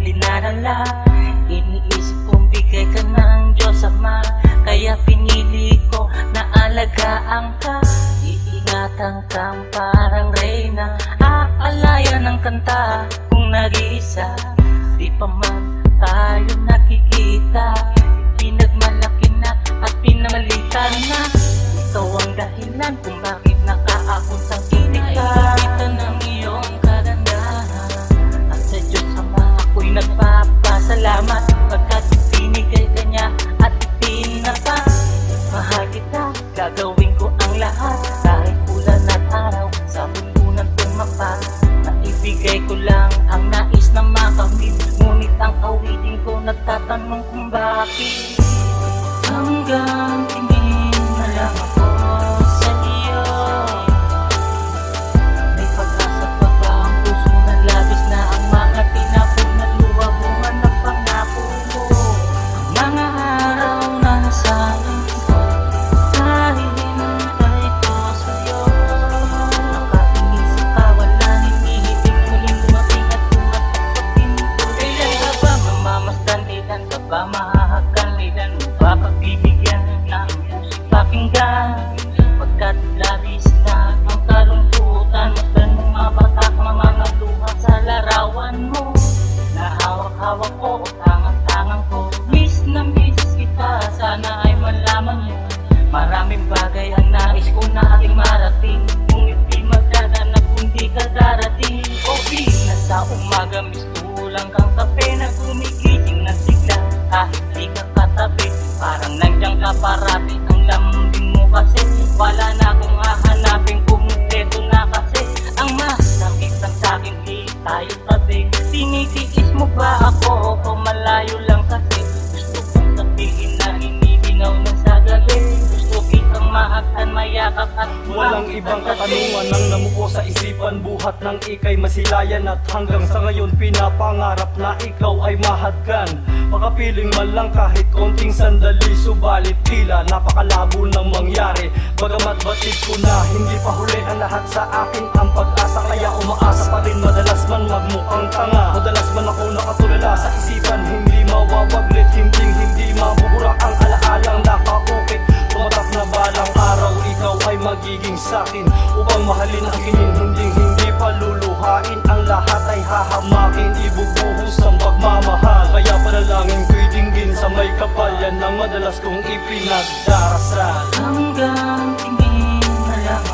dinadala. Iniisip kong bigay ka ng Diyos Ama, kaya pinili ko na alagaan ka. Iingatan kang parang reyna, aalaya ng kanta kung nag-iisa. Di pa man tayo nakikita, pinagmalaki na at pinamalitan na. Ikaw ang dahilan kung bakit nakaapuntang titig ka. Kita ng iyong kagandahan, at sa Diyos Ama ako'y nagpapasalamat, pagkat binigay ka niya at ipinapa. Mahal kita, gagawin ko ang lahat, kahit ulan at araw sa bundunan tumapat. Naibigay ko lang ang nais na makamit, ngunit ang awitin ko nagtatanong kung bakit. Hanggang tingin na lang ako sa iyo, may pag-asa pa ba ang puso na labis na ang mga tinapon na luha, bunga ng pangako mo. Ang mga araw na nasayang ko, hinihintay ko sa'yo. Nakatingin sa kawalan, hinihintay muling dumating at tumatak sa pinto. Kailan ka ba mamamasdan, kailan ka ba mahahagan, kailan mo ba pagbibigyan ng musik pakinggan? Pagkat labis na ang kalungkutan, magdan mong mabatak mga luha sa larawan mo. Nahawak-hawak ko o tangang-tangang ko, miss na miss kita, sana ay malaman mo. Maraming bagay ang nais ko na ating marating, ngunit di magdadanap kung di ka darating. O di na sa umaga, mistulang kang kape na gumigising na sigla, kahit di ka katabi, parang nandiyan ka parati. Ang lambing mo kasi, wala na akong hahanapin, kumumpleto na kasi. Ang masakit ang sakin, di tayo tabi. Tinitiis mo ba ako o malayo lang kasi? Gusto kong sabihin na inibinaw na sa gabi, gusto kitang maaktan, mayakap at walang ibang katanungan nang namuko sa isipan, buhat ng ikay masilayan. At hanggang sa ngayon pinapangarap na ikaw ay mahadgan. Makapiling man lang kahit konting sandali, subalit tila napakalabo ng mangyari. Bagamat batid ko na hindi pa huli ang lahat sa akin ang pag-asa, kaya umaasa pa rin madalas man magmukhang tanga. Madalas man ako nakatulala sa isipan, hindi mawawaglit, hindi mabubura ang alaalang nakaukit. Tumatak na balang araw ikaw ay magiging sakin, upang mahalin ang kinin, hindi paluluhain. Ang lahat ay hahamakin, ibubuhos ang pagmamahal. Kaya panalangin ko'y dinggin sa may kapal, yan ang madalas kong ipinagdarasal. Hanggang tingin na lang